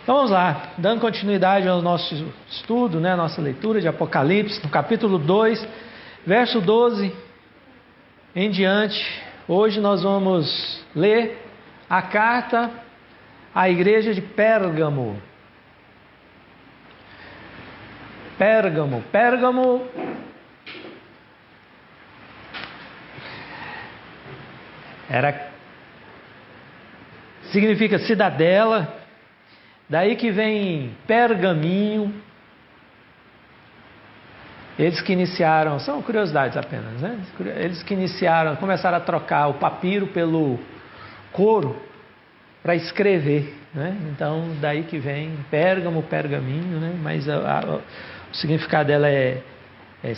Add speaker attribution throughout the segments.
Speaker 1: Então vamos lá, dando continuidade ao nosso estudo, né, nossa leitura de Apocalipse, no capítulo 2, verso 12 em diante. Hoje nós vamos ler a carta à igreja de Pérgamo. Pérgamo significa cidadela. Daí que vem pergaminho. Eles que iniciaram, são curiosidades apenas, né? Eles que iniciaram, começaram a trocar o papiro pelo couro para escrever, né? Então daí que vem Pérgamo, pergaminho, né? Mas o significado dela é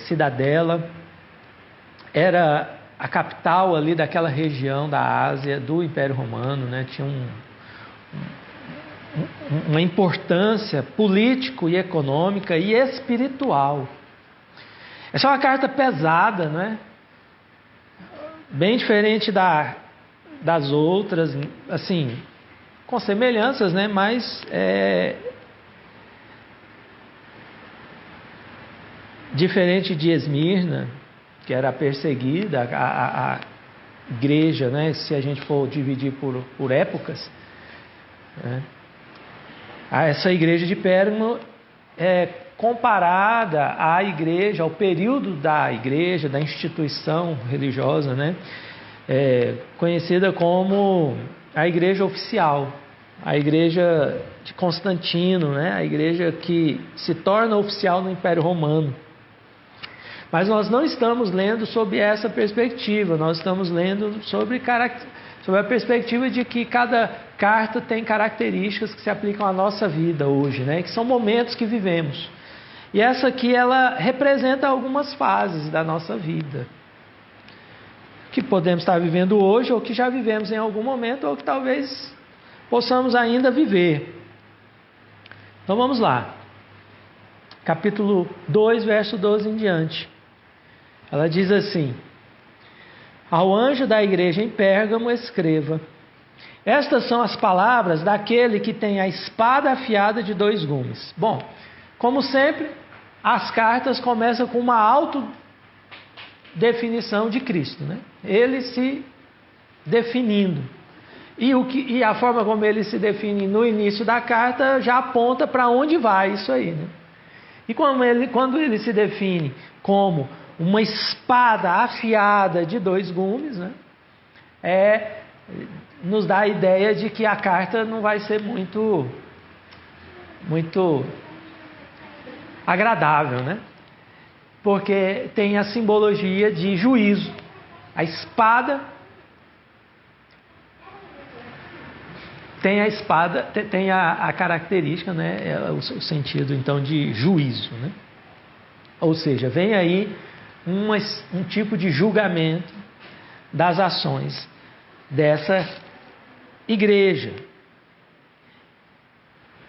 Speaker 1: cidadela. Era a capital ali daquela região da Ásia, do Império Romano, né? Tinha uma importância político e econômica e espiritual. Essa é uma carta pesada, né? Bem diferente das outras, assim, com semelhanças, né? Mas diferente de Esmirna, que era perseguida, a igreja, né? Se a gente for dividir por épocas, né? Essa igreja de Pérgamo é comparada à igreja, ao período da igreja, da instituição religiosa, né? Conhecida como a igreja oficial, a igreja de Constantino, né? A igreja que se torna oficial no Império Romano. Mas nós não estamos lendo sob essa perspectiva, nós estamos lendo sobre a perspectiva de que cada carta tem características que se aplicam à nossa vida hoje, né? Que são momentos que vivemos. E essa aqui, ela representa algumas fases da nossa vida, que podemos estar vivendo hoje, ou que já vivemos em algum momento, ou que talvez possamos ainda viver. Então vamos lá. Capítulo 2, verso 12 em diante. Ela diz assim: ao anjo da igreja em Pérgamo escreva: estas são as palavras daquele que tem a espada afiada de 2 gumes. Bom, como sempre, as cartas começam com uma autodefinição de Cristo, né? Ele se definindo. E a forma como ele se define no início da carta já aponta para onde vai isso aí, né? E quando ele se define como uma espada afiada de 2 gumes, né? Nos dá a ideia de que a carta não vai ser muito agradável, né? Porque tem a simbologia de juízo. A espada tem a característica, né? O sentido então de juízo, né? Ou seja, vem aí um tipo de julgamento das ações dessa igreja.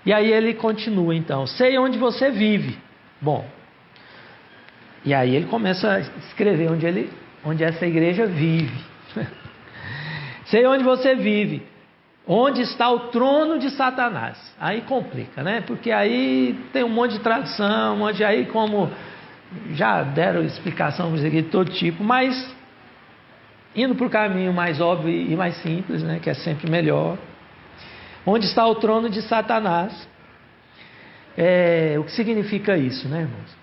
Speaker 1: E aí ele continua então: sei onde você vive. Bom, e aí ele começa a escrever onde essa igreja vive. Sei onde você vive, onde está o trono de Satanás. Aí complica, né? Porque aí tem um monte de tradução, aí como já deram explicação de todo tipo, mas indo para o caminho mais óbvio e mais simples, né? Que é sempre melhor. Onde está o trono de Satanás? O que significa isso, né, irmãos?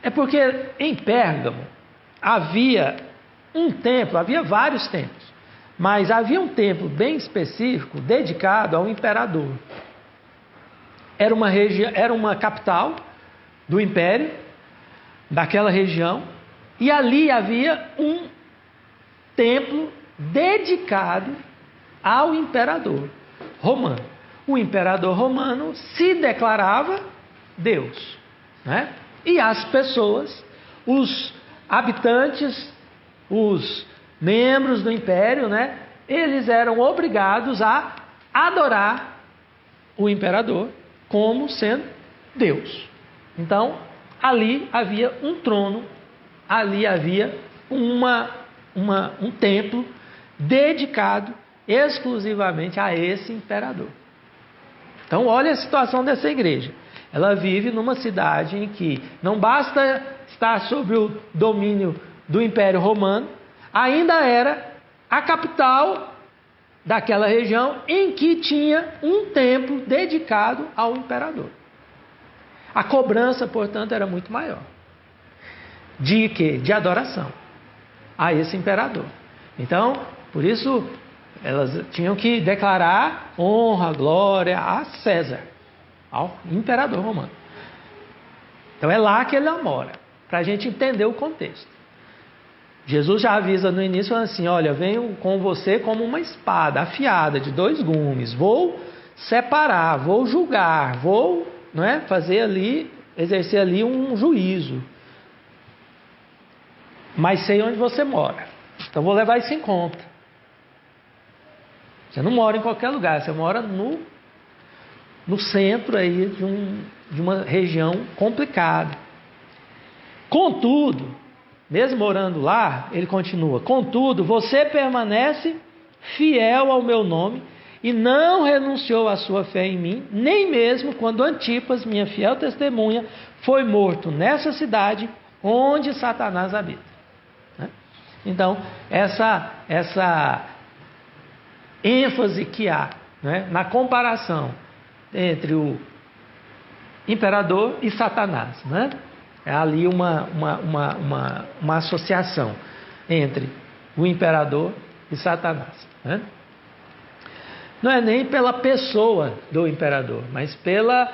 Speaker 1: É porque em Pérgamo havia um templo, havia vários templos, mas havia um templo bem específico dedicado ao imperador. Era uma capital do império, daquela região, e ali havia um templo dedicado ao imperador romano. O imperador romano se declarava Deus, né? E as pessoas, os habitantes, os membros do império, né? Eles eram obrigados a adorar o imperador como sendo Deus. Então, ali havia um trono, ali havia um templo dedicado exclusivamente a esse imperador. Então, olha a situação dessa igreja. Ela vive numa cidade em que não basta estar sob o domínio do Império Romano, ainda era a capital daquela região em que tinha um templo dedicado ao imperador. A cobrança, portanto, era muito maior. De quê? De adoração a esse imperador. Então, por isso, elas tinham que declarar honra, glória a César, ao imperador romano. Então é lá que ele mora, para a gente entender o contexto. Jesus já avisa no início assim: olha, venho com você como uma espada afiada de 2 gumes, vou separar, vou julgar, vou, não é, fazer ali, exercer ali um juízo. Mas sei onde você mora, então vou levar isso em conta. Você não mora em qualquer lugar, você mora no centro aí de uma região complicada. Contudo, mesmo morando lá, ele continua: contudo, você permanece fiel ao meu nome e não renunciou à sua fé em mim, nem mesmo quando Antipas, minha fiel testemunha, foi morto nessa cidade onde Satanás habita. Então, essa ênfase que há, né, na comparação entre o imperador e Satanás, né? É ali uma associação entre o imperador e Satanás, né? Não é nem pela pessoa do imperador, mas pela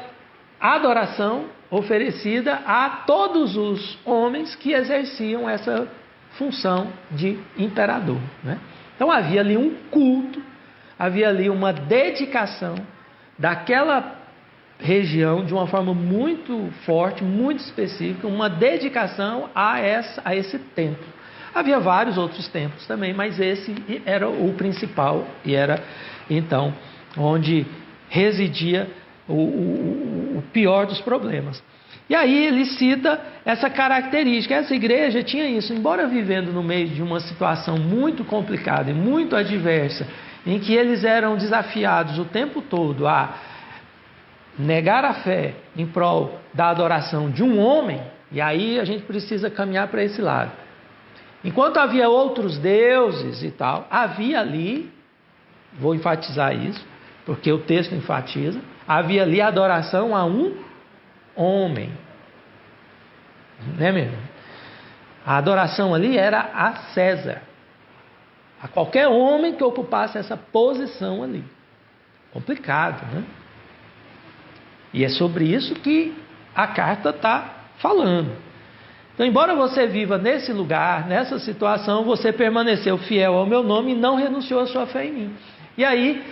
Speaker 1: adoração oferecida a todos os homens que exerciam essa função de imperador, né? Então havia ali um culto, havia ali uma dedicação daquela região de uma forma muito forte, muito específica, uma dedicação a esse templo. Havia vários outros templos também, mas esse era o principal e era então onde residia o pior dos problemas. E aí ele cita essa característica. Essa igreja tinha isso, embora vivendo no meio de uma situação muito complicada e muito adversa, em que eles eram desafiados o tempo todo a negar a fé em prol da adoração de um homem, e aí a gente precisa caminhar para esse lado. Enquanto havia outros deuses e tal, havia ali, vou enfatizar isso, porque o texto enfatiza, havia ali adoração a um homem. Não é mesmo? A adoração ali era a César, a qualquer homem que ocupasse essa posição ali. Complicado, né? E é sobre isso que a carta está falando. Então, embora você viva nesse lugar, nessa situação, você permaneceu fiel ao meu nome e não renunciou à sua fé em mim. E aí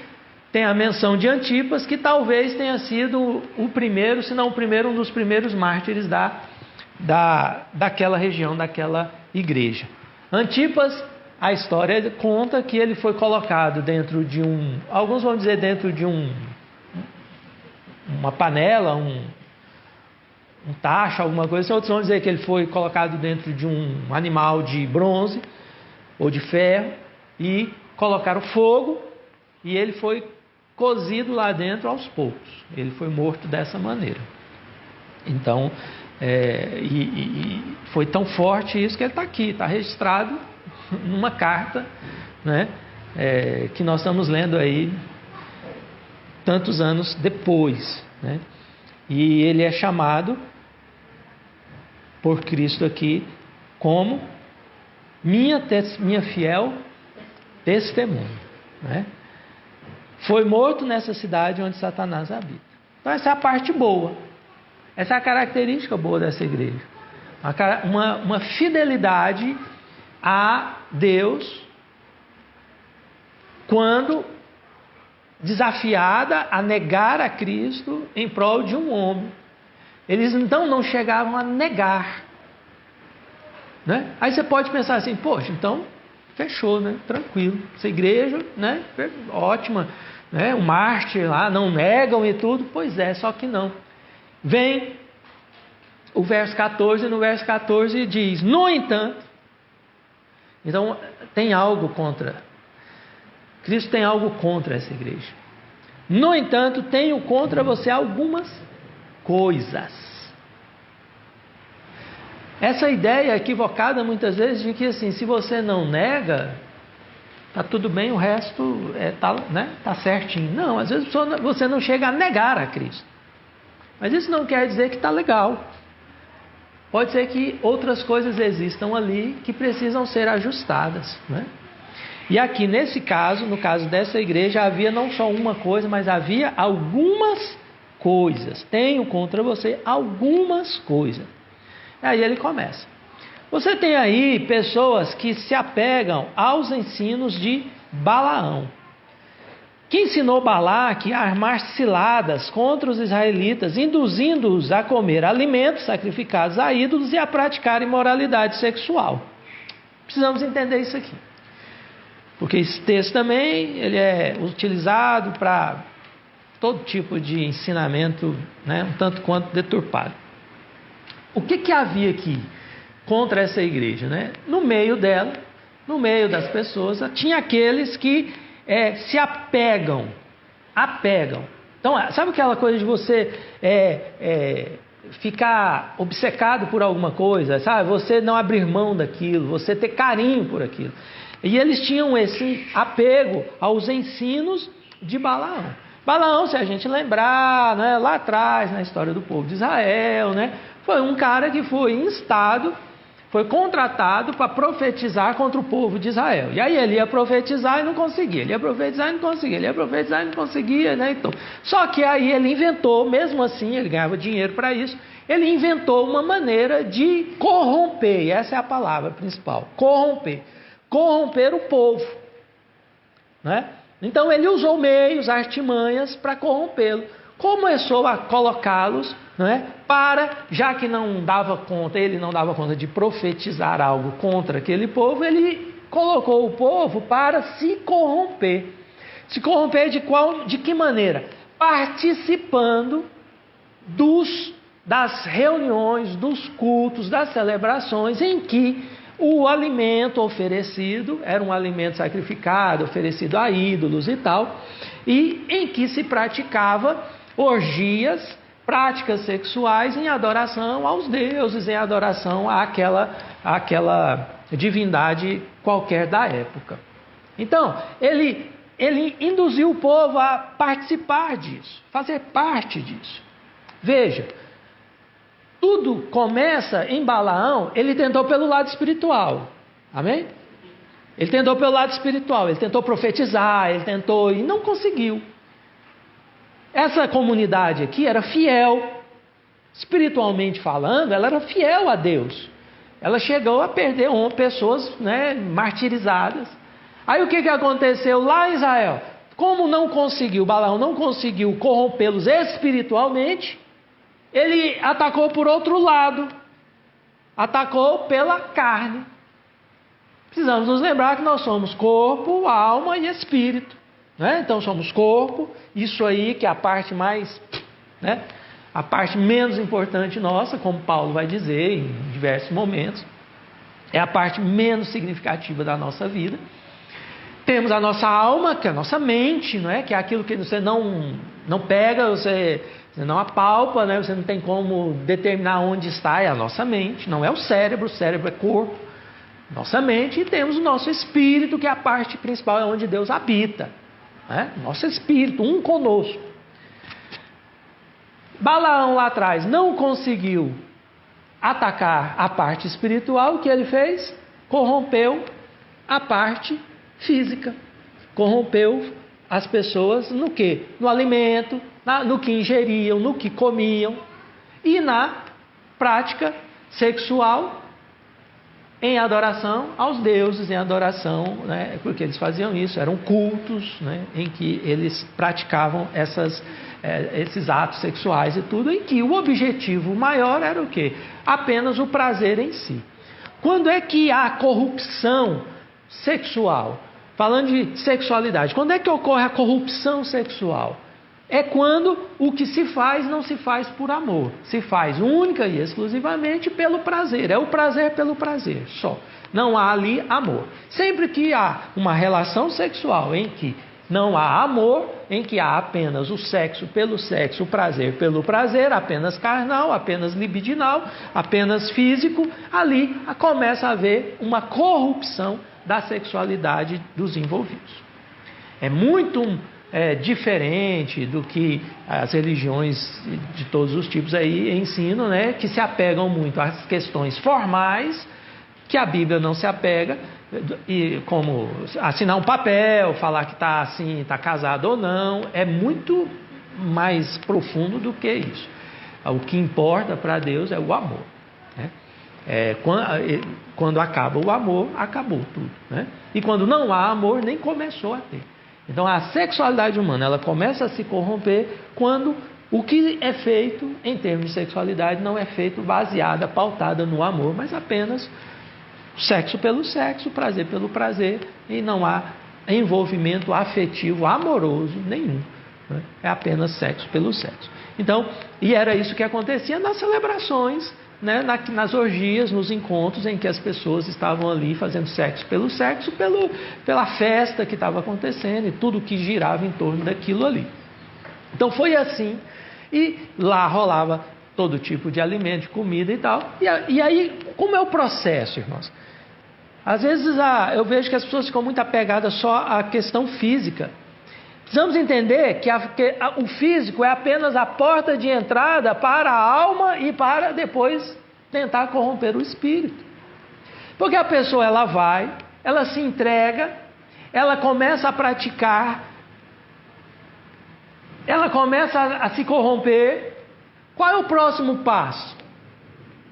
Speaker 1: tem a menção de Antipas, que talvez tenha sido o primeiro, se não o primeiro, um dos primeiros mártires daquela região, daquela igreja. Antipas, a história conta que ele foi colocado dentro de alguns vão dizer dentro de uma panela, um tacho, alguma coisa. Outros vão dizer que ele foi colocado dentro de um animal de bronze ou de ferro e colocaram fogo e ele foi cozido lá dentro aos poucos. Ele foi morto dessa maneira. Então, foi tão forte isso que ele está aqui, está registrado numa carta, né, que nós estamos lendo aí tantos anos depois, né? E ele é chamado por Cristo aqui como minha fiel testemunha, né? Foi morto nessa cidade onde Satanás habita. Então essa é a parte boa, essa é a característica boa dessa igreja, uma fidelidade a Deus quando desafiada a negar a Cristo em prol de um homem. Eles então não chegavam a negar, né? Aí você pode pensar assim: poxa, então fechou, né? Tranquilo, essa igreja, né? Ótima, né? O mártir lá, não negam e tudo. Pois é, só que não. Vem o verso 14, no verso 14 diz: no entanto, então tem algo contra Cristo, tem algo contra essa igreja. No entanto, tenho contra você algumas coisas. Essa ideia é equivocada muitas vezes de que assim, se você não nega, tá tudo bem, o resto tá certinho. Não, às vezes você não chega a negar a Cristo. Mas isso não quer dizer que está legal. Pode ser que outras coisas existam ali que precisam ser ajustadas, né? E aqui nesse caso, no caso dessa igreja, havia não só uma coisa, mas havia algumas coisas. Tenho contra você algumas coisas. Aí ele começa. Você tem aí pessoas que se apegam aos ensinos de Balaão, que ensinou Balaque a armar ciladas contra os israelitas, induzindo-os a comer alimentos sacrificados a ídolos e a praticar imoralidade sexual. Precisamos entender isso aqui. Porque esse texto também ele é utilizado para todo tipo de ensinamento, né, um tanto quanto deturpado. O que havia aqui contra essa igreja, né? No meio dela, no meio das pessoas, tinha aqueles que se apegam. Então, sabe aquela coisa de você ficar obcecado por alguma coisa, sabe? Você não abrir mão daquilo, você ter carinho por aquilo. E eles tinham esse apego aos ensinos de Balaão. Balaão, se a gente lembrar, né, lá atrás, na história do povo de Israel, né, foi um cara que foi instado, foi contratado para profetizar contra o povo de Israel. E aí ele ia profetizar e não conseguia, ele ia profetizar e não conseguia, ele ia profetizar e não conseguia, né? Então, só que aí ele inventou, mesmo assim, ele ganhava dinheiro para isso, ele inventou uma maneira de corromper, e essa é a palavra principal, corromper o povo, né? Então ele usou meios, artimanhas para corrompê-lo. Começou a colocá-los, né, já que ele não dava conta de profetizar algo contra aquele povo, ele colocou o povo para se corromper. Se corromper de que maneira? Participando das reuniões, dos cultos, das celebrações em que o alimento oferecido era um alimento sacrificado, oferecido a ídolos e tal, e em que se praticava orgias, práticas sexuais em adoração aos deuses, em adoração àquela divindade qualquer da época. Então, ele induziu o povo a participar disso, fazer parte disso. Veja, tudo começa em Balaão, ele tentou pelo lado espiritual, amém? Ele tentou pelo lado espiritual, ele tentou profetizar, e não conseguiu. Essa comunidade aqui era fiel, espiritualmente falando, ela era fiel a Deus. Ela chegou a perder pessoas, né, martirizadas. Aí o que aconteceu lá em Israel? Como Balaão não conseguiu corrompê-los espiritualmente, ele atacou por outro lado, atacou pela carne. Precisamos nos lembrar que nós somos corpo, alma e espírito, né? Então somos corpo, isso aí que é a parte mais, né, a parte menos importante nossa, como Paulo vai dizer em diversos momentos, é a parte menos significativa da nossa vida. Temos a nossa alma, que é a nossa mente, não é? Que é aquilo que você não pega, você não apalpa, né? Você não tem como determinar onde está, é a nossa mente, não é o cérebro é corpo, nossa mente, e temos o nosso espírito, que é a parte principal, é onde Deus habita, né? Nosso espírito, um conosco. Balaão lá atrás não conseguiu atacar a parte espiritual, o que ele fez? Corrompeu a parte física, corrompeu as pessoas no quê? No alimento, no que ingeriam, no que comiam, e na prática sexual, em adoração aos deuses, em adoração, né, porque eles faziam isso, eram cultos, né, em que eles praticavam esses atos sexuais e tudo, em que o objetivo maior era o quê? Apenas o prazer em si. Quando é que há corrupção sexual? Falando de sexualidade, quando é que ocorre a corrupção sexual? É quando o que se faz não se faz por amor, se faz única e exclusivamente pelo prazer, é o prazer pelo prazer, só. Não há ali amor. Sempre que há uma relação sexual em que não há amor, em que há apenas o sexo pelo sexo, o prazer pelo prazer, apenas carnal, apenas libidinal, apenas físico, ali começa a haver uma corrupção da sexualidade dos envolvidos. É muito diferente do que as religiões de todos os tipos aí ensinam, né, que se apegam muito às questões formais, que a Bíblia não se apega, e como assinar um papel, falar que está assim, está casado ou não, é muito mais profundo do que isso. O que importa para Deus é o amor, né? Quando acaba o amor, acabou tudo, né? E quando não há amor, nem começou a ter. Então a sexualidade humana, ela começa a se corromper quando o que é feito em termos de sexualidade não é feito baseada, pautada no amor, mas apenas sexo pelo sexo, prazer pelo prazer, e não há envolvimento afetivo, amoroso nenhum, né? É apenas sexo pelo sexo. Então, e era isso que acontecia nas celebrações, né? Nas orgias, nos encontros em que as pessoas estavam ali fazendo sexo, pela festa que estava acontecendo e tudo que girava em torno daquilo ali. Então foi assim, e lá rolava todo tipo de alimento, de comida e tal. E aí, como é o processo, irmãos? Às vezes eu vejo que as pessoas ficam muito apegadas só à questão física. Precisamos entender que o físico é apenas a porta de entrada para a alma e para depois tentar corromper o espírito. Porque a pessoa, ela vai, ela se entrega, ela começa a praticar, ela começa a se corromper. Qual é o próximo passo?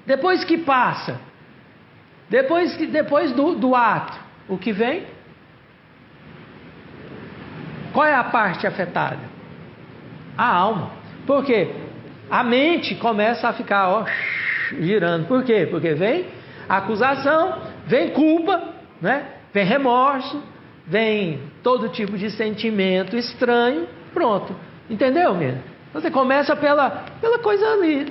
Speaker 1: Depois que passa, depois do ato, o que vem? Qual é a parte afetada? A alma. Por quê? A mente começa a ficar girando. Por quê? Porque vem acusação, vem culpa, né? Vem remorso, vem todo tipo de sentimento estranho. Pronto. Entendeu, mesmo? Você começa pela coisa ali.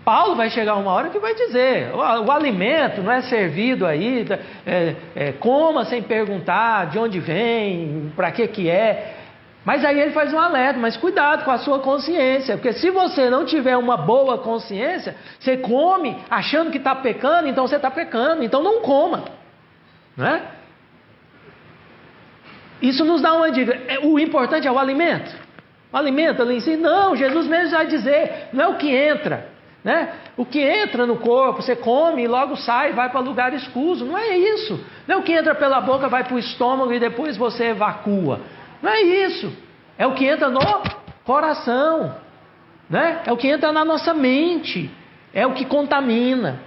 Speaker 1: Paulo vai chegar uma hora que vai dizer, o alimento não é servido aí, coma sem perguntar de onde vem, para que é. Mas aí ele faz um alerta, mas cuidado com a sua consciência, porque se você não tiver uma boa consciência, você come achando que está pecando, então você está pecando, então não coma, não é? Isso nos dá uma dica. O importante é o alimento. O alimento ali em si, não, Jesus mesmo vai dizer, não é o que entra, né? O que entra no corpo, você come e logo sai, vai para lugar escuso. Não é isso. Não é o que entra pela boca, vai para o estômago e depois você evacua. Não é isso. É o que entra no coração, né? É o que entra na nossa mente. É o que contamina.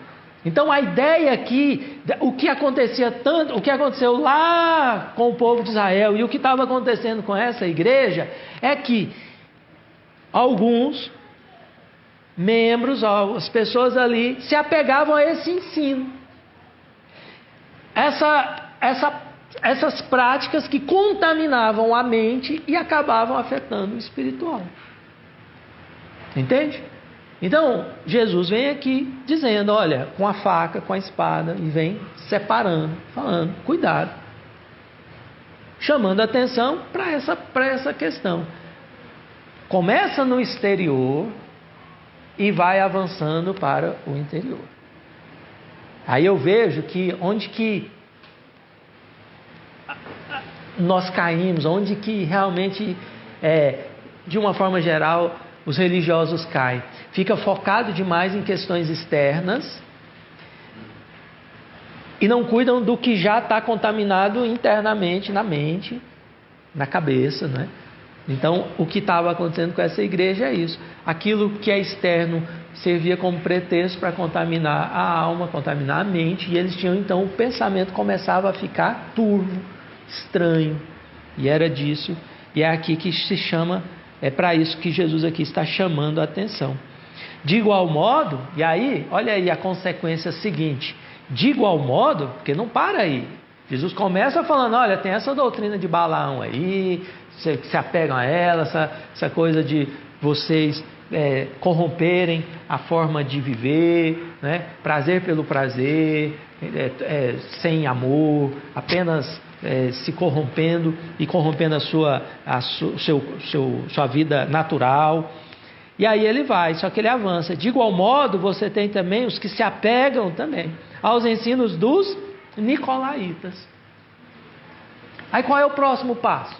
Speaker 1: Então a ideia aqui, o que aconteceu lá com o povo de Israel e o que estava acontecendo com essa igreja, é que alguns membros, as pessoas ali, se apegavam a esse ensino. Essas práticas que contaminavam a mente e acabavam afetando o espiritual. Entende? Então, Jesus vem aqui dizendo, olha, com a faca, com a espada, e vem separando, falando, cuidado. Chamando a atenção para essa questão. Começa no exterior e vai avançando para o interior. Aí eu vejo que onde que nós caímos, onde que realmente, de uma forma geral, os religiosos caem. Fica focado demais em questões externas e não cuidam do que já está contaminado internamente, na mente, na cabeça, né? Então, o que estava acontecendo com essa igreja é isso. Aquilo que é externo servia como pretexto para contaminar a alma, contaminar a mente, e eles tinham, então, o pensamento começava a ficar turvo, estranho, e era disso, e é aqui que se chama, é para isso que Jesus aqui está chamando a atenção. De igual modo, e aí, olha aí a consequência seguinte, de igual modo, porque não para aí, Jesus começa falando, olha, tem essa doutrina de Balaão aí, se apegam a ela, essa coisa de vocês corromperem a forma de viver, né? Prazer pelo prazer, sem amor, apenas se corrompendo e corrompendo sua vida natural. E aí ele vai, só que ele avança. De igual modo, você tem também os que se apegam também aos ensinos dos nicolaítas. Aí qual é o próximo passo?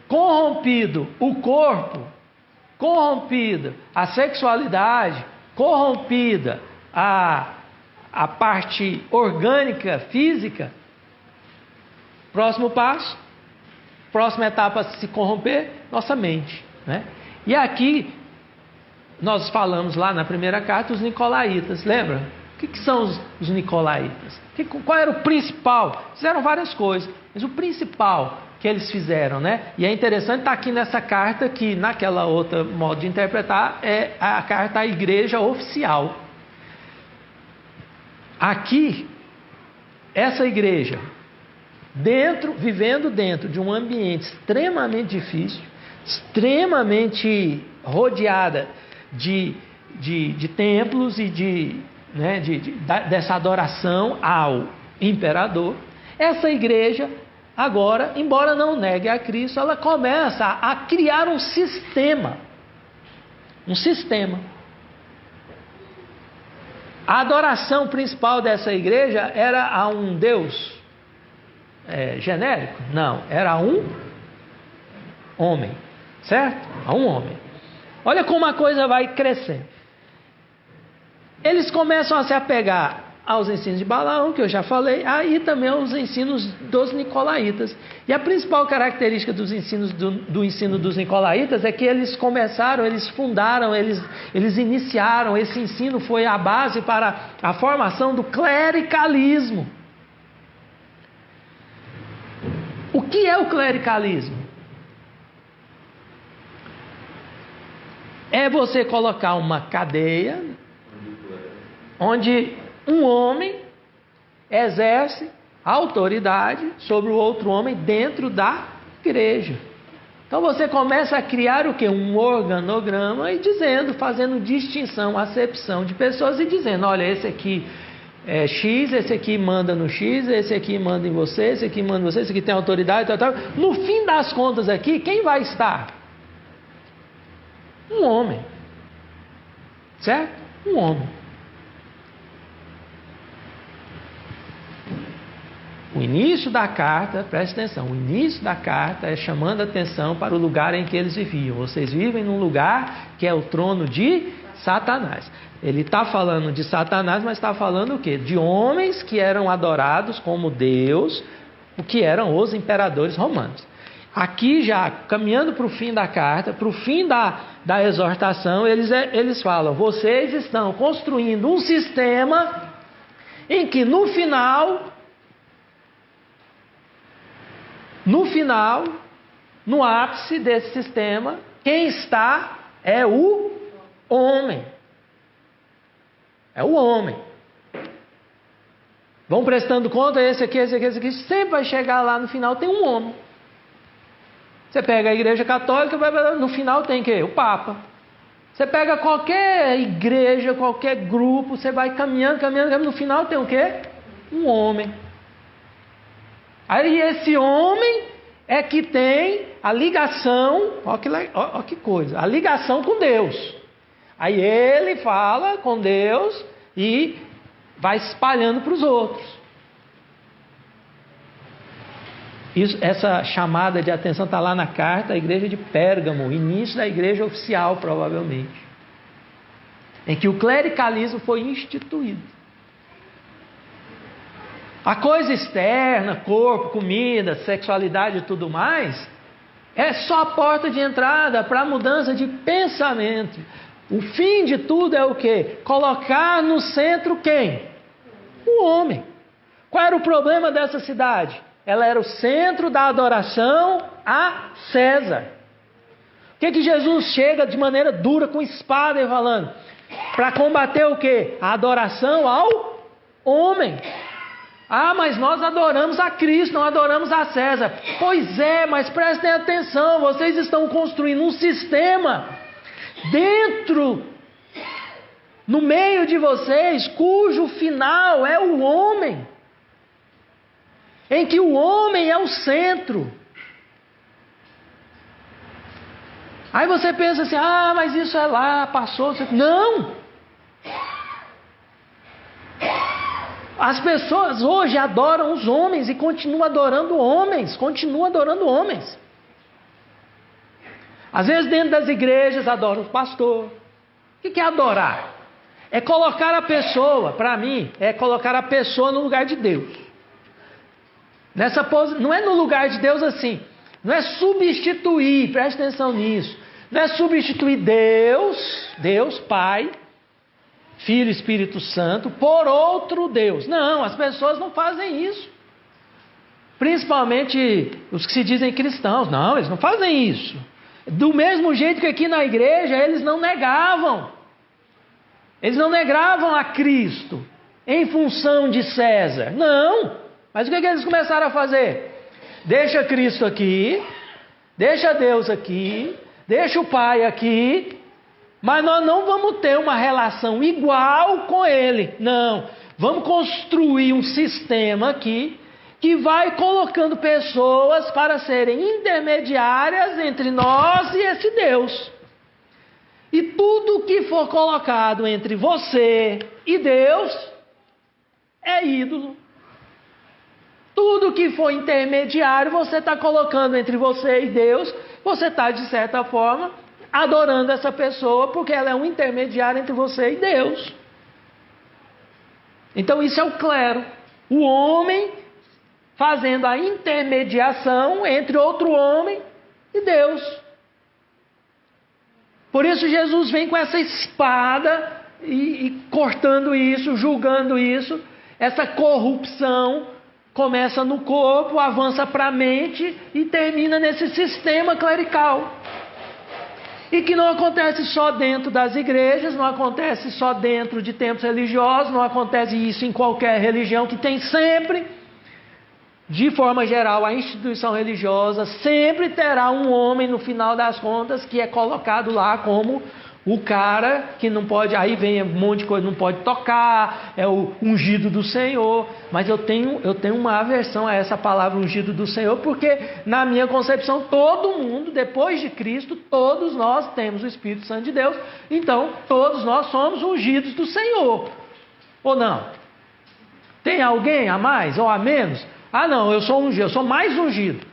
Speaker 1: Corrompido o corpo, corrompida a sexualidade, corrompida a parte orgânica, física. Próximo passo, próxima etapa a se corromper, nossa mente, né? E aqui nós falamos lá na primeira carta os nicolaítas, lembra? O que são os nicolaítas? Qual era o principal? Fizeram várias coisas, mas o principal que eles fizeram, né? E é interessante estar aqui nessa carta, que naquela outra modo de interpretar é a carta à igreja oficial. Aqui, essa igreja, vivendo dentro de um ambiente extremamente difícil, extremamente rodeada de templos e dessa adoração ao imperador, essa igreja agora, embora não negue a Cristo, ela começa a criar um sistema. A adoração principal dessa igreja era a um Deus genérico? Não, era a um homem, certo? A um homem. Olha como a coisa vai crescendo. Eles começam a se apegar aos ensinos de Balaão, que eu já falei, aí também aos ensinos dos nicolaítas. E a principal característica dos ensinos do ensino dos nicolaítas é que eles começaram, eles fundaram, eles iniciaram, esse ensino foi a base para a formação do clericalismo. O que é o clericalismo? É você colocar uma cadeia onde um homem exerce autoridade sobre o outro homem dentro da igreja. Então você começa a criar o quê? Um organograma e fazendo distinção, acepção de pessoas e dizendo, olha, esse aqui é X, esse aqui manda no X, esse aqui manda em você, esse aqui manda em você, esse aqui tem autoridade, tal. No fim das contas aqui, quem vai estar? Um homem. Certo? Um homem. O início da carta, preste atenção, o início da carta é chamando a atenção para o lugar em que eles viviam. Vocês vivem num lugar que é o trono de Satanás. Ele está falando de Satanás, mas está falando o quê? De homens que eram adorados como Deus, o que eram os imperadores romanos. Aqui já, caminhando para o fim da carta, para o fim da exortação, eles falam, vocês estão construindo um sistema em que no final, no ápice desse sistema, quem está é o homem. É o homem. Vão prestando conta, esse aqui, sempre vai chegar lá no final, tem um homem. Você pega a igreja católica, no final tem quê? O Papa. Você pega qualquer igreja, qualquer grupo, você vai caminhando, no final tem o quê? Um homem. Aí esse homem é que tem a ligação, ó que coisa, a ligação com Deus. Aí ele fala com Deus e vai espalhando para os outros. Essa chamada de atenção está lá na carta à igreja de Pérgamo, início da igreja oficial, provavelmente, em que o clericalismo foi instituído. A coisa externa, corpo, comida, sexualidade e tudo mais, é só a porta de entrada para a mudança de pensamento. O fim de tudo é o quê? Colocar no centro quem? O homem. Qual era o problema dessa cidade? Ela era o centro da adoração a César. O que Jesus chega de maneira dura, com espada e falando? Para combater o quê? A adoração ao homem. Ah, mas nós adoramos a Cristo, não adoramos a César. Pois é, mas prestem atenção, vocês estão construindo um sistema no meio de vocês, cujo final é o homem. em que o homem é o centro. Aí você pensa assim, mas isso é lá, passou. Não! As pessoas hoje adoram os homens e continuam adorando homens, Às vezes dentro das igrejas adoram o pastor. O que é adorar? É colocar a pessoa, para mim, é colocar a pessoa no lugar de Deus. Não é no lugar de Deus assim, não é substituir, preste atenção nisso. Não é substituir Deus Pai, Filho e Espírito Santo, por outro Deus. Não, as pessoas não fazem isso. Principalmente os que se dizem cristãos. Não, eles não fazem isso. Do mesmo jeito que aqui na igreja, eles não negavam. Eles não negavam a Cristo em função de César. Não. Mas o que eles começaram a fazer? Deixa Cristo aqui, deixa Deus aqui, deixa o Pai aqui, mas nós não vamos ter uma relação igual com Ele. Não. Vamos construir um sistema aqui que vai colocando pessoas para serem intermediárias entre nós e esse Deus. E tudo que for colocado entre você e Deus é ídolo. Tudo que for intermediário, você está colocando entre você e Deus, você está, de certa forma, adorando essa pessoa, porque ela é um intermediário entre você e Deus. Então isso é o clero. O homem fazendo a intermediação entre outro homem e Deus. Por isso Jesus vem com essa espada e cortando isso, julgando isso. Essa corrupção começa no corpo, avança para a mente e termina nesse sistema clerical. E que não acontece só dentro das igrejas, não acontece só dentro de templos religiosos, não acontece isso em qualquer religião, que tem sempre, de forma geral, a instituição religiosa sempre terá um homem no final das contas que é colocado lá como o cara que não pode, aí vem um monte de coisa, não pode tocar, é o ungido do Senhor. Mas eu tenho uma aversão a essa palavra ungido do Senhor, porque na minha concepção todo mundo, depois de Cristo, todos nós temos o Espírito Santo de Deus, então todos nós somos ungidos do Senhor, ou não? Tem alguém a mais ou a menos? Não, eu sou ungido, eu sou mais ungido.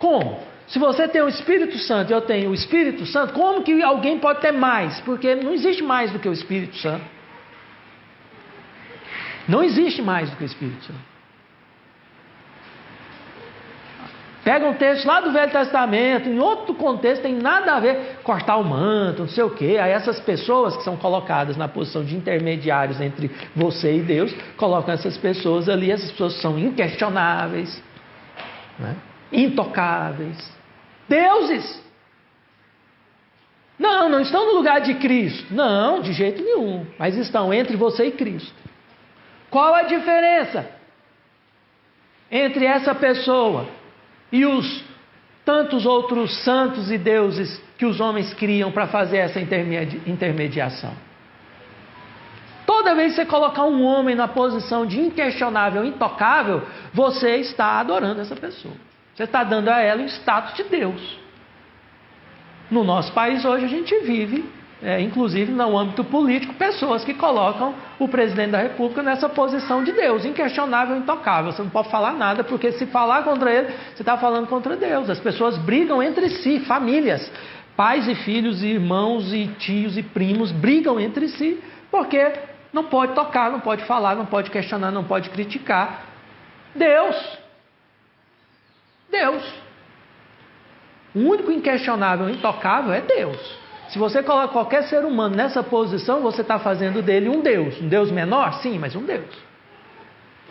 Speaker 1: Como? Se você tem o Espírito Santo e eu tenho o Espírito Santo, como que alguém pode ter mais? Porque não existe mais do que o Espírito Santo. Não existe mais do que o Espírito Santo. Pega um texto lá do Velho Testamento, em outro contexto, tem nada a ver, cortar o manto, não sei o quê. Aí essas pessoas que são colocadas na posição de intermediários entre você e Deus, colocam essas pessoas ali, essas pessoas são inquestionáveis, né? Intocáveis, deuses. Não estão no lugar de Cristo. Não, de jeito nenhum. Mas estão entre você e Cristo. Qual a diferença entre essa pessoa e os tantos outros santos e deuses que os homens criam para fazer essa intermediação? Toda vez que você colocar um homem na posição de inquestionável, intocável, você está adorando essa pessoa. Você está dando a ela o status de Deus. No nosso país hoje a gente vive, inclusive no âmbito político, pessoas que colocam o presidente da República nessa posição de Deus, inquestionável, intocável. Você não pode falar nada, porque se falar contra ele, você está falando contra Deus. As pessoas brigam entre si, famílias, pais e filhos, irmãos e tios e primos brigam entre si, porque não pode tocar, não pode falar, não pode questionar, não pode criticar Deus. O único inquestionável, intocável é Deus. Se você coloca qualquer ser humano nessa posição, você está fazendo dele um Deus menor? Sim, mas um Deus.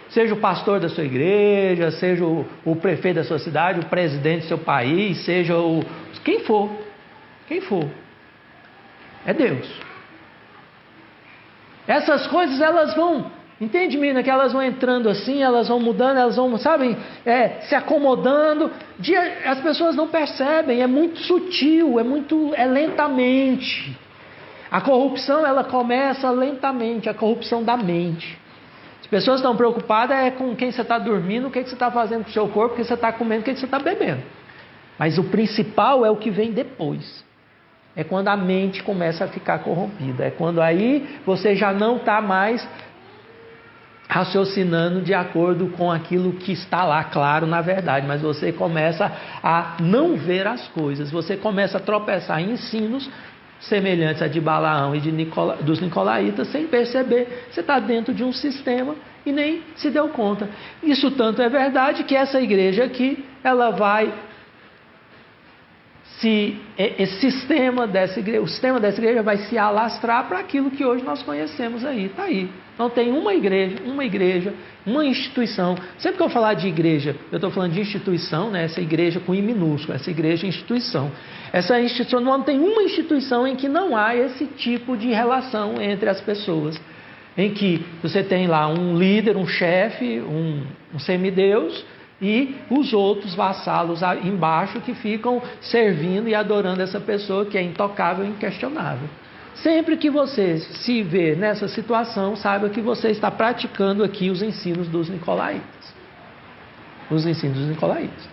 Speaker 1: Seja o pastor da sua igreja, seja o prefeito da sua cidade, o presidente do seu país, seja quem for, é Deus. Essas coisas elas vão, entende, Mina, que elas vão entrando assim, elas vão mudando, elas vão, se acomodando. As pessoas não percebem, é muito sutil, é lentamente. A corrupção ela começa lentamente, a corrupção da mente. As pessoas estão preocupadas com quem você está dormindo, o que você está fazendo com o seu corpo, o que você está comendo, o que você está bebendo. Mas o principal é o que vem depois. É quando a mente começa a ficar corrompida. É quando aí você já não está mais raciocinando de acordo com aquilo que está lá, claro, na verdade. Mas você começa a não ver as coisas. Você começa a tropeçar em ensinos semelhantes a de Balaão e dos Nicolaítas, sem perceber. Você está dentro de um sistema e nem se deu conta. Isso tanto é verdade que essa igreja aqui, ela vai... esse sistema dessa igreja, o sistema dessa igreja vai se alastrar para aquilo que hoje nós conhecemos aí. Está aí. Então tem uma igreja, uma instituição. Sempre que eu falar de igreja, eu estou falando de instituição, né? Essa igreja com I minúsculo, essa igreja é instituição. Essa instituição, não tem uma instituição em que não há esse tipo de relação entre as pessoas. Em que você tem lá um líder, um chefe, um semideus, e os outros vassalos embaixo que ficam servindo e adorando essa pessoa que é intocável e inquestionável. Sempre que você se vê nessa situação, saiba que você está praticando aqui os ensinos dos Nicolaítas. Os ensinos dos Nicolaítas.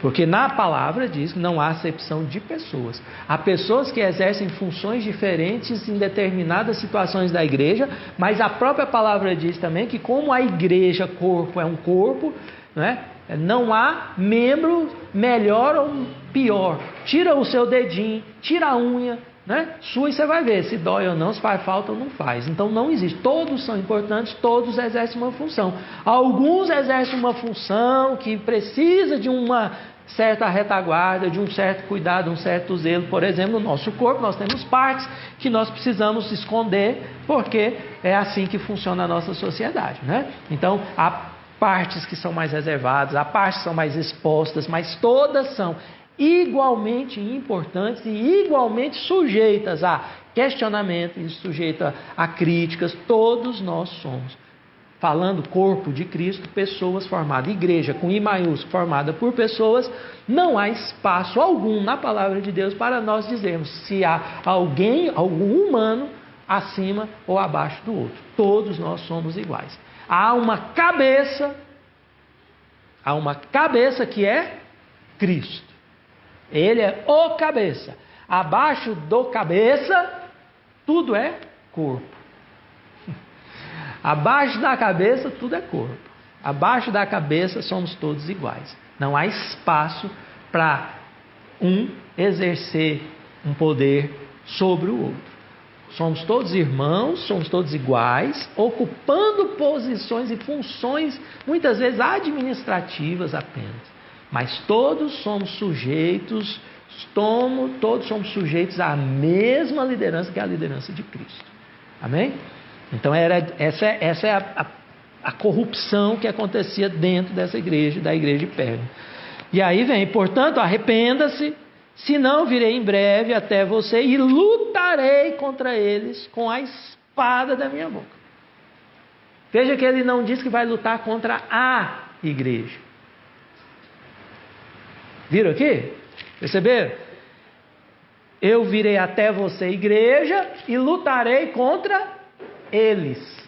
Speaker 1: Porque na palavra diz que não há acepção de pessoas. Há pessoas que exercem funções diferentes em determinadas situações da igreja, mas a própria palavra diz também que como a igreja, corpo é um corpo, né? Não há membro melhor ou pior. Tira o seu dedinho, tira a unha, né? Sua e você vai ver se dói ou não, se faz falta ou não faz. Então não existe. Todos são importantes, todos exercem uma função. Alguns exercem uma função que precisa de uma certa retaguarda, de um certo cuidado, um certo zelo. Por exemplo, no nosso corpo nós temos partes que nós precisamos esconder, porque é assim que funciona a nossa sociedade, né? Então há partes que são mais reservadas, há partes que são mais expostas, mas todas são igualmente importantes e igualmente sujeitas a questionamento e sujeitas a críticas. Todos nós somos, falando corpo de Cristo, pessoas formadas, igreja com I maiúsculo, formada por pessoas. Não há espaço algum na palavra de Deus para nós dizermos se há algum humano acima ou abaixo do outro. Todos nós somos iguais. Há uma cabeça que é Cristo. Ele é o cabeça. Abaixo do cabeça, tudo é corpo. Abaixo da cabeça, tudo é corpo. Abaixo da cabeça, somos todos iguais. Não há espaço para um exercer um poder sobre o outro. Somos todos irmãos, somos todos iguais, ocupando posições e funções, muitas vezes administrativas apenas. Mas todos somos sujeitos, todos somos sujeitos à mesma liderança que é a liderança de Cristo. Amém? Então essa é a corrupção que acontecia dentro dessa igreja, da igreja de Pérgamo. E aí vem, portanto, arrependa-se, senão virei em breve até você e lutarei contra eles com a espada da minha boca. Veja que ele não diz que vai lutar contra a igreja. Viram aqui? Perceberam? Eu virei até você, igreja, e lutarei contra eles.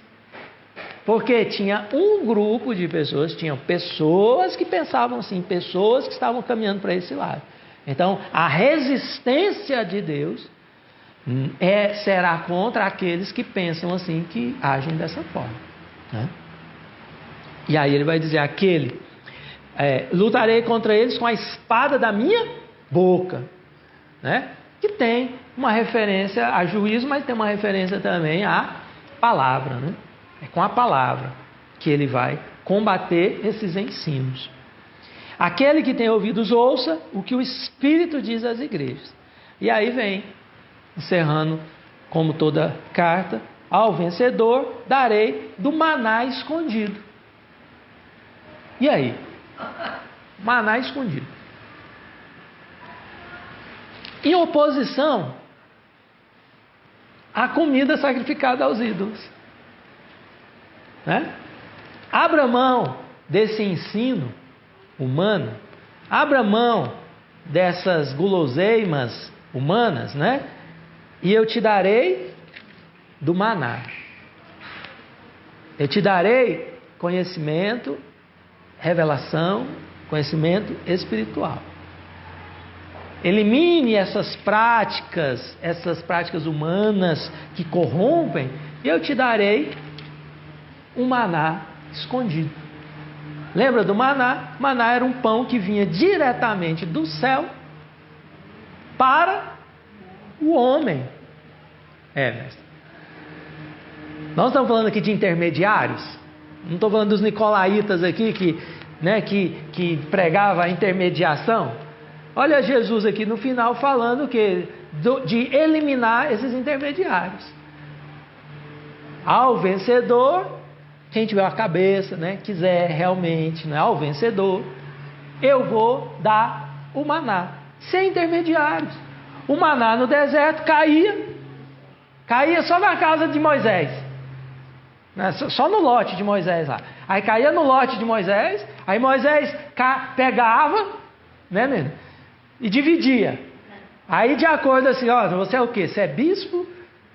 Speaker 1: Porque tinha um grupo de pessoas, tinham pessoas que pensavam assim, pessoas que estavam caminhando para esse lado. Então, a resistência de Deus será contra aqueles que pensam assim, que agem dessa forma, né? E aí ele vai dizer, lutarei contra eles com a espada da minha boca, né? Que tem uma referência a juízo, mas tem uma referência também à palavra, né? É com a palavra que ele vai combater esses ensinos. Aquele que tem ouvidos, ouça o que o Espírito diz às igrejas. E aí vem, encerrando como toda carta, ao vencedor darei do maná escondido. E aí? Maná escondido. Em oposição à comida sacrificada aos ídolos, né? Abra mão desse ensino humano, abra mão dessas guloseimas humanas, né? E eu te darei do maná. Eu te darei conhecimento, revelação, conhecimento espiritual. Elimine essas práticas humanas que corrompem, e eu te darei um maná escondido. Lembra do maná? Maná era um pão que vinha diretamente do céu para o homem. Mestre. Nós estamos falando aqui de intermediários. Não estou falando dos nicolaítas aqui que pregava a intermediação. Olha Jesus aqui no final falando de eliminar esses intermediários. Ao vencedor, quem tiver a cabeça, quiser realmente, ao vencedor, eu vou dar o maná, sem intermediários. O maná no deserto caía só na casa de Moisés, só no lote de Moisés lá. Aí caía no lote de Moisés, aí Moisés pegava, menino? E dividia. Aí de acordo assim, você é o quê? Você é bispo?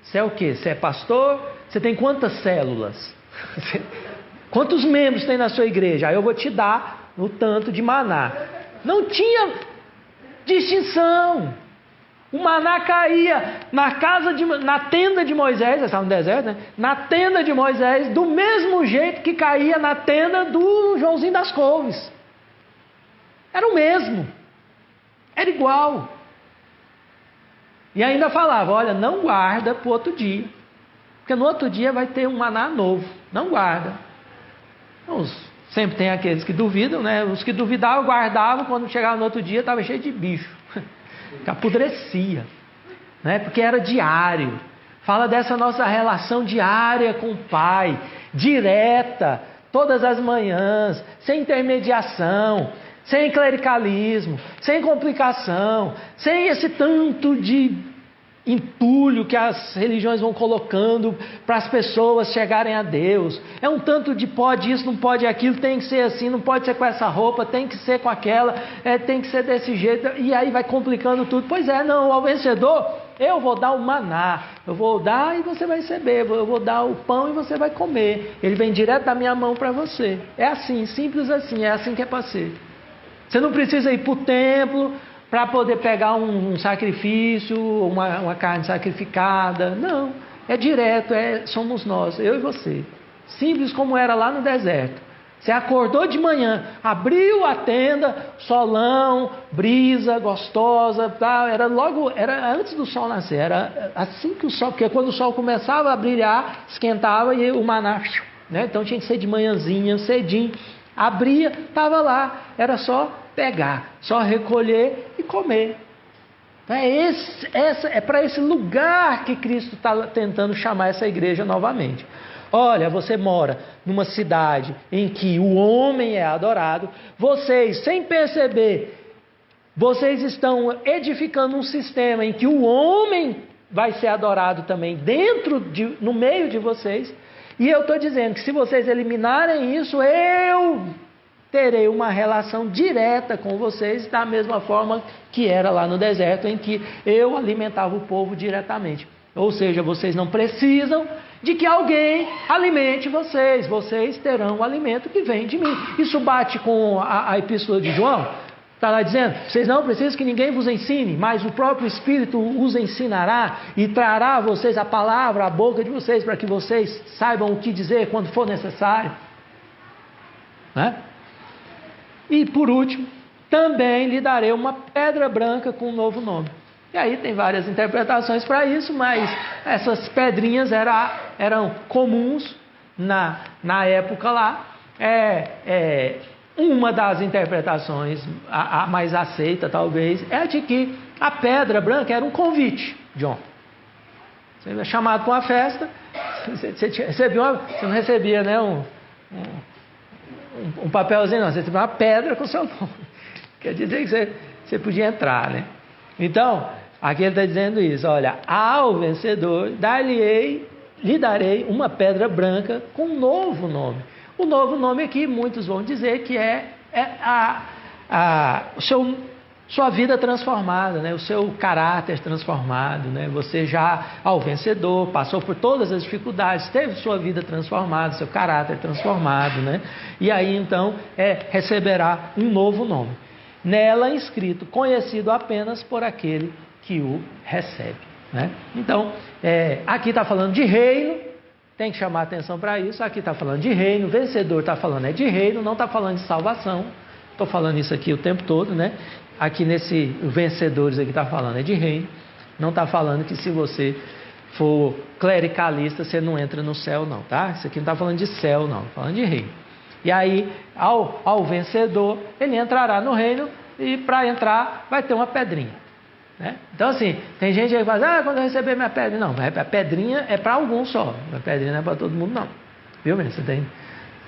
Speaker 1: Você é o quê? Você é pastor? Você tem quantas células? Quantos membros tem na sua igreja? Aí eu vou te dar o tanto de maná. Não tinha distinção. O maná caía na tenda de Moisés, estava no deserto, na tenda de Moisés, do mesmo jeito que caía na tenda do Joãozinho das Couves. Era o mesmo. Era igual. E ainda falava, olha, não guarda para o outro dia. Porque no outro dia vai ter um maná novo. Não guarda. Sempre tem aqueles que duvidam, Os que duvidavam, guardavam. Quando chegava no outro dia, estava cheio de bicho. Que apodrecia. Porque era diário. Fala dessa nossa relação diária com o Pai. Direta. Todas as manhãs. Sem intermediação. Sem clericalismo, sem complicação, sem esse tanto de entulho que as religiões vão colocando para as pessoas chegarem a Deus. É um tanto de pode isso, não pode aquilo, tem que ser assim, não pode ser com essa roupa, tem que ser com aquela, tem que ser desse jeito, e aí vai complicando tudo. Pois não, ao vencedor, eu vou dar o maná, eu vou dar e você vai receber, eu vou dar o pão e você vai comer. Ele vem direto da minha mão para você. É assim, simples assim, é assim que é para ser. Você não precisa ir para o templo para poder pegar um sacrifício, uma carne sacrificada. Não, é direto, somos nós, eu e você. Simples como era lá no deserto. Você acordou de manhã, abriu a tenda, solão, brisa gostosa, era antes do sol nascer, era assim que o sol, porque quando o sol começava a brilhar, esquentava e o maná, então tinha que ser de manhãzinha, cedinho. Abria, estava lá, era só pegar, só recolher e comer. É para esse lugar que Cristo está tentando chamar essa igreja novamente. Olha, você mora numa cidade em que o homem é adorado, vocês, sem perceber, vocês estão edificando um sistema em que o homem vai ser adorado também no meio de vocês. E eu estou dizendo que se vocês eliminarem isso, eu terei uma relação direta com vocês, da mesma forma que era lá no deserto, em que eu alimentava o povo diretamente. Ou seja, vocês não precisam de que alguém alimente vocês, vocês terão o alimento que vem de mim. Isso bate com a epístola de João. Está lá dizendo, vocês não precisam que ninguém vos ensine, mas o próprio Espírito os ensinará e trará a vocês a palavra à boca de vocês, para que vocês saibam o que dizer quando for necessário. E por último, também lhe darei uma pedra branca com um novo nome. E aí tem várias interpretações para isso, mas essas pedrinhas eram comuns na época lá. Uma das interpretações, a mais aceita talvez, é de que a pedra branca era um convite, John. Você era chamado para uma festa, você não recebia um papelzinho, não, você recebia uma pedra com o seu nome. Quer dizer que você podia entrar, Então, aqui ele está dizendo isso, olha, ao vencedor lhe darei uma pedra branca com um novo nome. O novo nome aqui, muitos vão dizer que é o seu sua vida transformada, né? O seu caráter transformado, né? Você já, ao vencedor, passou por todas as dificuldades, teve sua vida transformada, seu caráter transformado, né? E aí então receberá um novo nome. Nela inscrito, conhecido apenas por aquele que o recebe, né? Então, aqui está falando de reino, tem que chamar atenção para isso. Aqui está falando de reino, vencedor está falando de reino, não está falando de salvação. Estou falando isso aqui o tempo todo, né? Aqui nesse vencedores aqui está falando de reino, não está falando que se você for clericalista você não entra no céu não, tá? Isso aqui não está falando de céu não, está falando de reino. E aí ao vencedor ele entrará no reino e para entrar vai ter uma pedrinha, né? Então assim, tem gente aí que fala, quando eu receber minha pedrinha, não, a pedrinha é para alguns só, a pedrinha não é para todo mundo não, viu mesmo? Você tem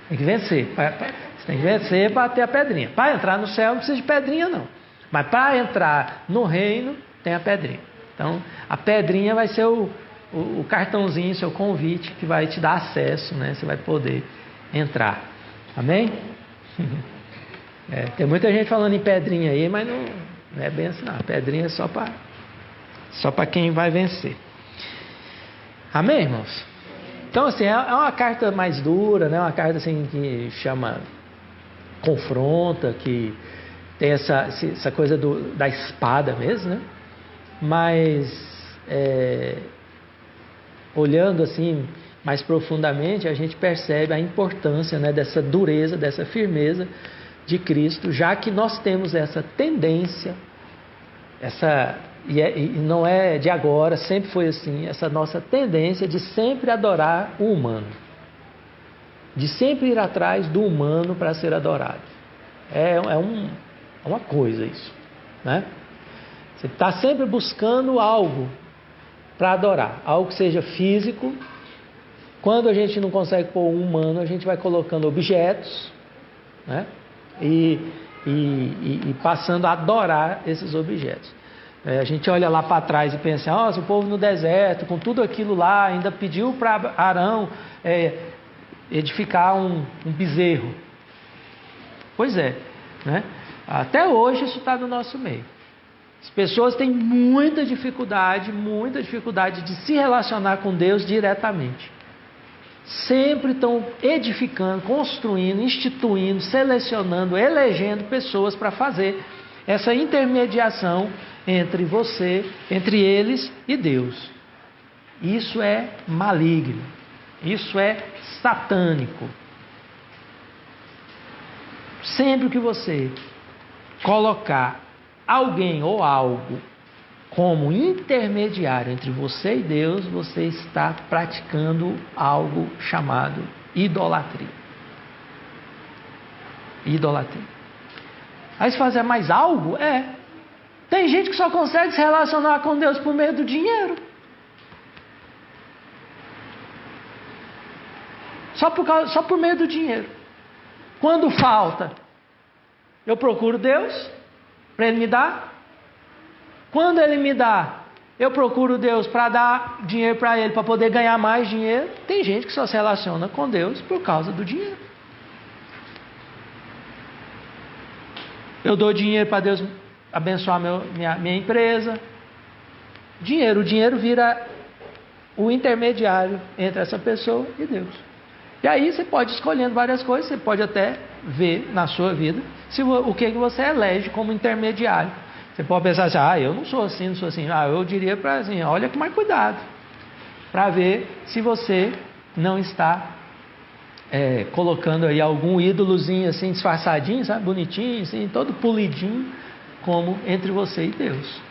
Speaker 1: que vencer, você tem que vencer para ter a pedrinha. Para entrar no céu não precisa de pedrinha não. Mas para entrar no reino, tem a pedrinha. Então, a pedrinha vai ser o cartãozinho, seu convite, que vai te dar acesso, né? Você vai poder entrar. Amém? Tem muita gente falando em pedrinha aí, mas não é bem assim, não. A pedrinha é só para quem vai vencer. Amém, irmãos? Então, assim, é uma carta mais dura, né? Uma carta assim que confronta, que tem essa coisa da espada mesmo, né? Mas olhando assim mais profundamente, a gente percebe a importância, né, dessa dureza, dessa firmeza de Cristo, já que nós temos essa tendência, e não é de agora, sempre foi assim, essa nossa tendência de sempre adorar o humano, de sempre ir atrás do humano para ser adorado. É uma coisa isso, né? Você está sempre buscando algo para adorar, algo que seja físico. Quando a gente não consegue pôr um humano, a gente vai colocando objetos, né? E passando a adorar esses objetos. A gente olha lá para trás e pensa, o povo no deserto, com tudo aquilo lá, ainda pediu para Arão edificar um bezerro. Pois é, né? Até hoje isso está no nosso meio. As pessoas têm muita dificuldade de se relacionar com Deus diretamente. Sempre estão edificando, construindo, instituindo, selecionando, elegendo pessoas para fazer essa intermediação entre eles e Deus. Isso é maligno, isso é satânico. Sempre que você colocar alguém ou algo como intermediário entre você e Deus, você está praticando algo chamado idolatria. Idolatria. Aí você fala, mais algo? Tem gente que só consegue se relacionar com Deus por meio do dinheiro. Só por meio do dinheiro. Quando falta, eu procuro Deus para Ele me dar. Quando Ele me dá, eu procuro Deus para dar dinheiro para Ele, para poder ganhar mais dinheiro. Tem gente que só se relaciona com Deus por causa do dinheiro. Eu dou dinheiro para Deus abençoar minha empresa. O dinheiro vira o intermediário entre essa pessoa e Deus. E aí você pode ir escolhendo várias coisas, você pode até ver na sua vida o que você elege como intermediário. Você pode pensar assim, eu não sou assim. Eu diria para assim, olha com mais cuidado, para ver se você não está colocando aí algum ídolozinho assim, disfarçadinho, sabe, bonitinho, assim, todo polidinho, como entre você e Deus,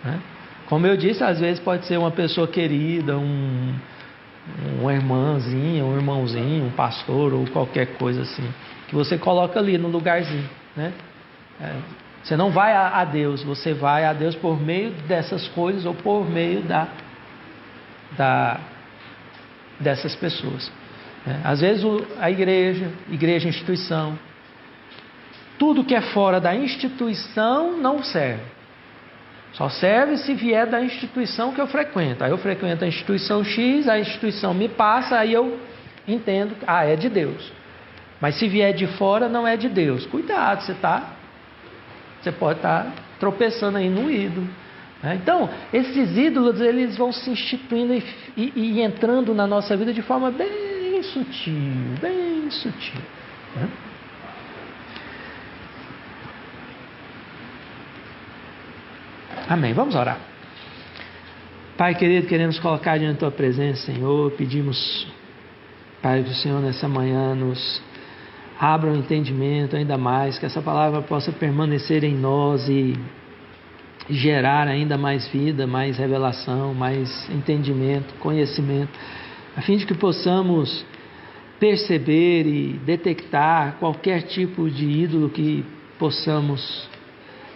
Speaker 1: né? Como eu disse, às vezes pode ser uma pessoa querida, uma irmãzinha, um irmãozinho, um pastor ou qualquer coisa assim, que você coloca ali no lugarzinho, né? Você não vai a Deus, você vai a Deus por meio dessas coisas ou por meio dessas pessoas. Às vezes a igreja, instituição, tudo que é fora da instituição não serve. Só serve se vier da instituição que eu frequento. Aí eu frequento a instituição X, a instituição me passa, aí eu entendo, é de Deus. Mas se vier de fora, não é de Deus. Cuidado, você pode estar tropeçando aí no ídolo. Então, esses ídolos, eles vão se instituindo e entrando na nossa vida de forma bem sutil, bem sutil. Né? Amém. Vamos orar. Pai querido, queremos colocar diante da Tua presença, Senhor. Pedimos, Pai, que o Senhor nessa manhã nos abra o entendimento ainda mais, que essa palavra possa permanecer em nós e gerar ainda mais vida, mais revelação, mais entendimento, conhecimento, a fim de que possamos perceber e detectar qualquer tipo de ídolo que possamos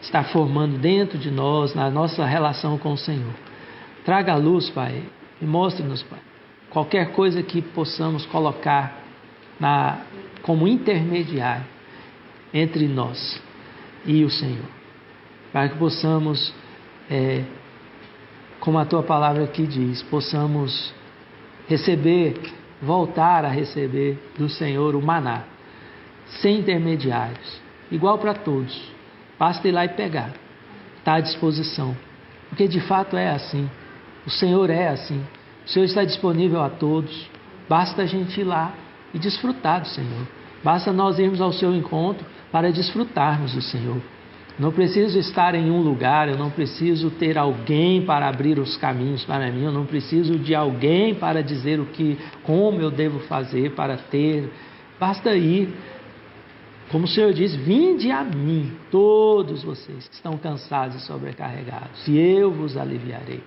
Speaker 1: estar formando dentro de nós, na nossa relação com o Senhor. Traga a luz, Pai, e mostre-nos, Pai, qualquer coisa que possamos colocar como intermediário entre nós e o Senhor. Para que possamos, como a Tua palavra aqui diz, possamos voltar a receber do Senhor o maná, sem intermediários, igual para todos. Basta ir lá e pegar, está à disposição, porque de fato é assim, o Senhor é assim, o Senhor está disponível a todos, basta a gente ir lá e desfrutar do Senhor, basta nós irmos ao seu encontro para desfrutarmos do Senhor. Não preciso estar em um lugar, eu não preciso ter alguém para abrir os caminhos para mim, eu não preciso de alguém para dizer como eu devo fazer para ter, basta ir. Como o Senhor diz, vinde a mim, todos vocês que estão cansados e sobrecarregados, e eu vos aliviarei.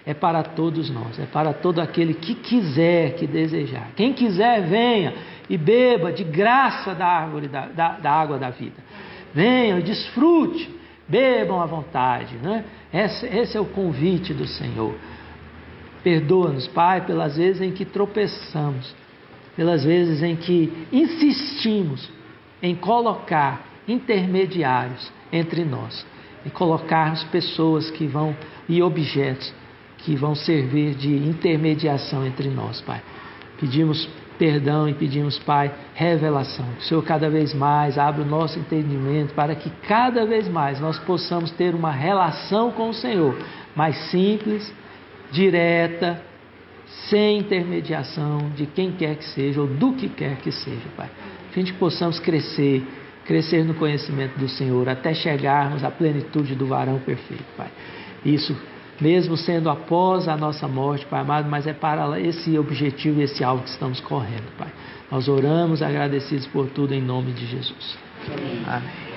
Speaker 1: É para todos nós, é para todo aquele que quiser, que desejar. Quem quiser, venha e beba de graça da árvore da água da vida. Venham e desfrute, bebam à vontade. Né? Esse é o convite do Senhor. Perdoa-nos, Pai, pelas vezes em que tropeçamos, pelas vezes em que insistimos em colocar intermediários entre nós e colocarmos pessoas e objetos que vão servir de intermediação entre nós, Pai. Pedimos perdão e pedimos, Pai, revelação. Que o Senhor cada vez mais abra o nosso entendimento para que cada vez mais nós possamos ter uma relação com o Senhor mais simples, direta, sem intermediação de quem quer que seja ou do que quer que seja, Pai. A gente possamos crescer no conhecimento do Senhor, até chegarmos à plenitude do varão perfeito, Pai. Isso, mesmo sendo após a nossa morte, Pai amado, mas é para esse objetivo e esse alvo que estamos correndo, Pai. Nós oramos agradecidos por tudo em nome de Jesus. Amém.